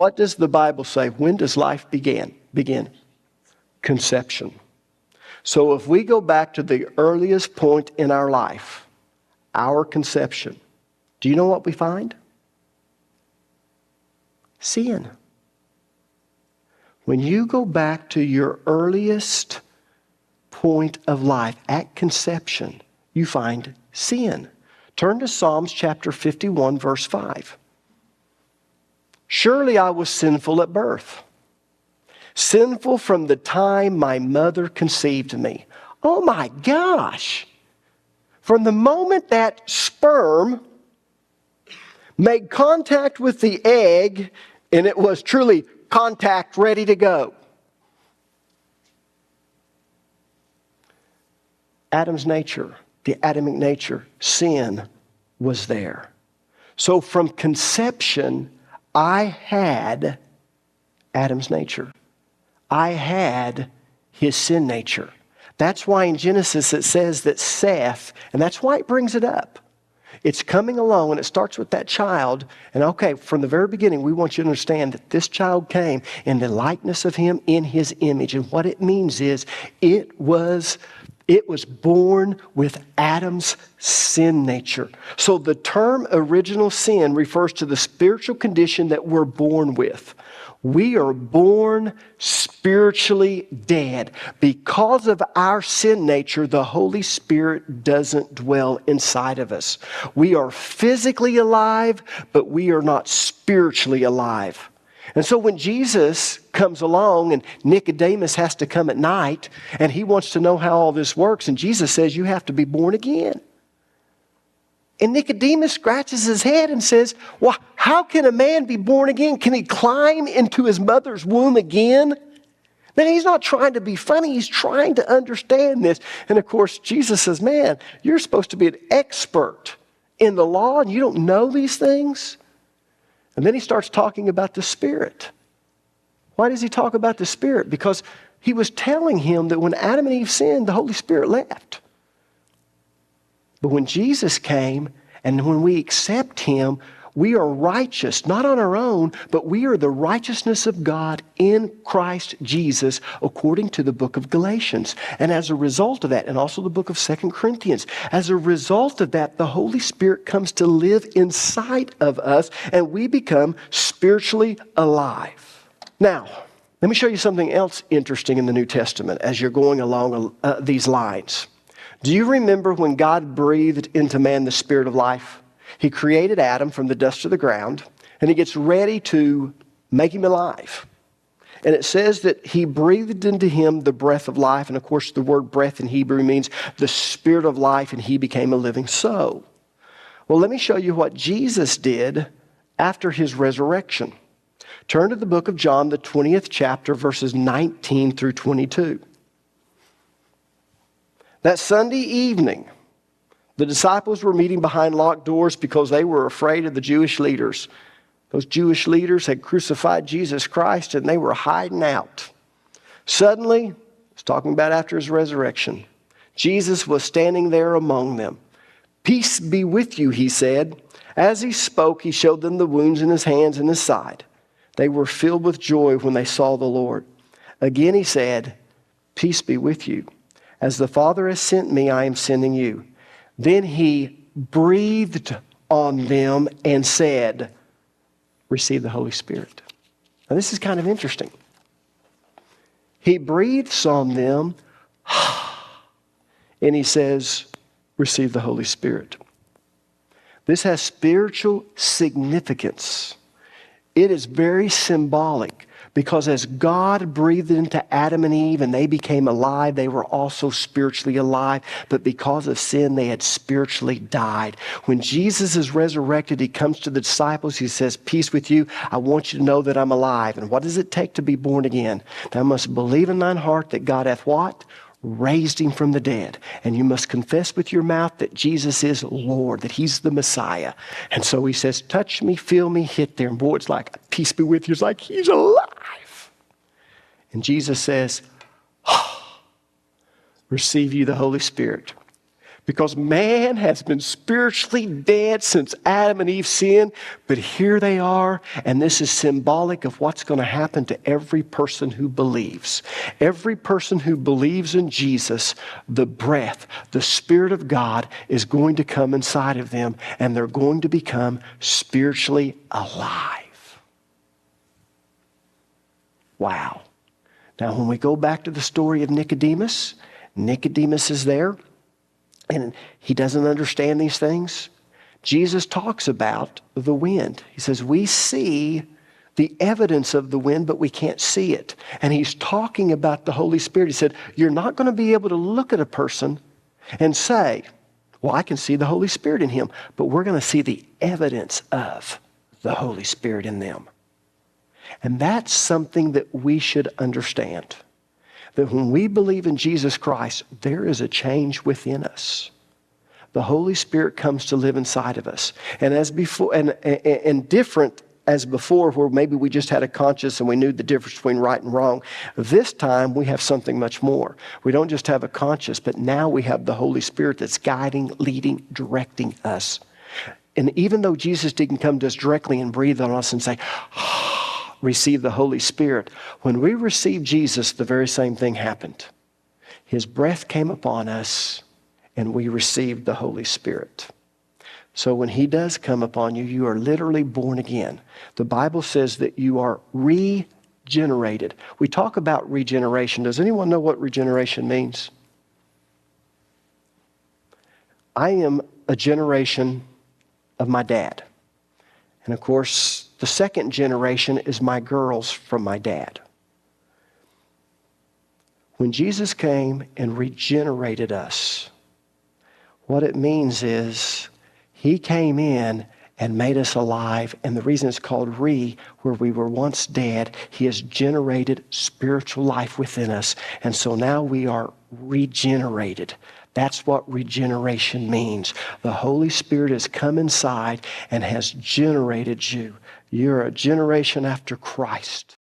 What does the Bible say? When does life begin? Conception. So if we go back to the earliest point in our life, our conception, do you know what we find? Sin. When you go back to your earliest point of life, at conception, you find sin. Turn to Psalms chapter 51, verse 5. Surely I was sinful at birth, sinful from the time my mother conceived me. Oh my gosh! From the moment that sperm made contact with the egg, and it was truly contact ready to go. Adam's nature, the Adamic nature, sin was there. So from conception, I had Adam's nature. I had his sin nature. That's why in Genesis it says that Seth, and that's why it brings it up. It's coming along and it starts with that child. And okay, from the very beginning, we want you to understand that this child came in the likeness of him, in his image. And what it means is it was born with Adam's sin nature. So the term original sin refers to the spiritual condition that we're born with. We are born spiritually dead. Because of our sin nature, the Holy Spirit doesn't dwell inside of us. We are physically alive, but we are not spiritually alive. And so when Jesus comes along and Nicodemus has to come at night and he wants to know how all this works, and Jesus says, you have to be born again. And Nicodemus scratches his head and says, well, how can a man be born again? Can he climb into his mother's womb again? Now, he's not trying to be funny. He's trying to understand this. And of course, Jesus says, man, you're supposed to be an expert in the law and you don't know these things? And then he starts talking about the Spirit. Why does he talk about the Spirit? Because he was telling him that when Adam and Eve sinned, the Holy Spirit left. But when Jesus came and when we accept him, we are righteous, not on our own, but we are the righteousness of God in Christ Jesus, according to the book of Galatians. And as a result of that, and also the book of 2 Corinthians, as a result of that, the Holy Spirit comes to live inside of us and we become spiritually alive. Now, let me show you something else interesting in the New Testament as you're going along these lines. Do you remember when God breathed into man the spirit of life? He created Adam from the dust of the ground, and he gets ready to make him alive. And it says that he breathed into him the breath of life. And of course, the word breath in Hebrew means the spirit of life, and he became a living soul. Well, let me show you what Jesus did after his resurrection. Turn to the book of John, the 20th chapter, verses 19 through 22. That Sunday evening, the disciples were meeting behind locked doors because they were afraid of the Jewish leaders. Those Jewish leaders had crucified Jesus Christ and they were hiding out. Suddenly, it's talking about after his resurrection, Jesus was standing there among them. Peace be with you, he said. As he spoke, he showed them the wounds in his hands and his side. They were filled with joy when they saw the Lord. Again he said, peace be with you. As the Father has sent me, I am sending you. Then he breathed on them and said, receive the Holy Spirit. Now this is kind of interesting. He breathes on them and he says, receive the Holy Spirit. This has spiritual significance. It is very symbolic. Because as God breathed into Adam and Eve and they became alive, they were also spiritually alive. But because of sin, they had spiritually died. When Jesus is resurrected, he comes to the disciples. He says, peace with you. I want you to know that I'm alive. And what does it take to be born again? Thou must believe in thine heart that God hath what? Raised him from the dead. And you must confess with your mouth that Jesus is Lord, that he's the Messiah. And so he says, touch me, feel me, hit there. And boy, it's like, peace be with you. It's like he's alive. And Jesus says, receive you the Holy Spirit. Because man has been spiritually dead since Adam and Eve sinned, but here they are, and this is symbolic of what's going to happen to every person who believes. Every person who believes in Jesus, the breath, the Spirit of God is going to come inside of them, and they're going to become spiritually alive. Wow. Now, when we go back to the story of Nicodemus, Nicodemus is there. And he doesn't understand these things. Jesus talks about the wind. He says, we see the evidence of the wind, but we can't see it. And he's talking about the Holy Spirit. He said, you're not going to be able to look at a person and say, well, I can see the Holy Spirit in him. But we're going to see the evidence of the Holy Spirit in them. And that's something that we should understand. That when we believe in Jesus Christ, there is a change within us. The Holy Spirit comes to live inside of us. And as before, and different as before, where maybe we just had a conscience and we knew the difference between right and wrong, this time we have something much more. We don't just have a conscience, but now we have the Holy Spirit that's guiding, leading, directing us. And even though Jesus didn't come to us directly and breathe on us and say, receive the Holy Spirit. When we received Jesus, the very same thing happened. His breath came upon us and we received the Holy Spirit. So when he does come upon you, you are literally born again. The Bible says that you are regenerated. We talk about regeneration. Does anyone know what regeneration means? I am a generation of my dad. And of course, the second generation is my girls from my dad. When Jesus came and regenerated us, what it means is he came in and made us alive. And the reason it's called where we were once dead, he has generated spiritual life within us. And so now we are regenerated. That's what regeneration means. The Holy Spirit has come inside and has generated you. You're a generation after Christ.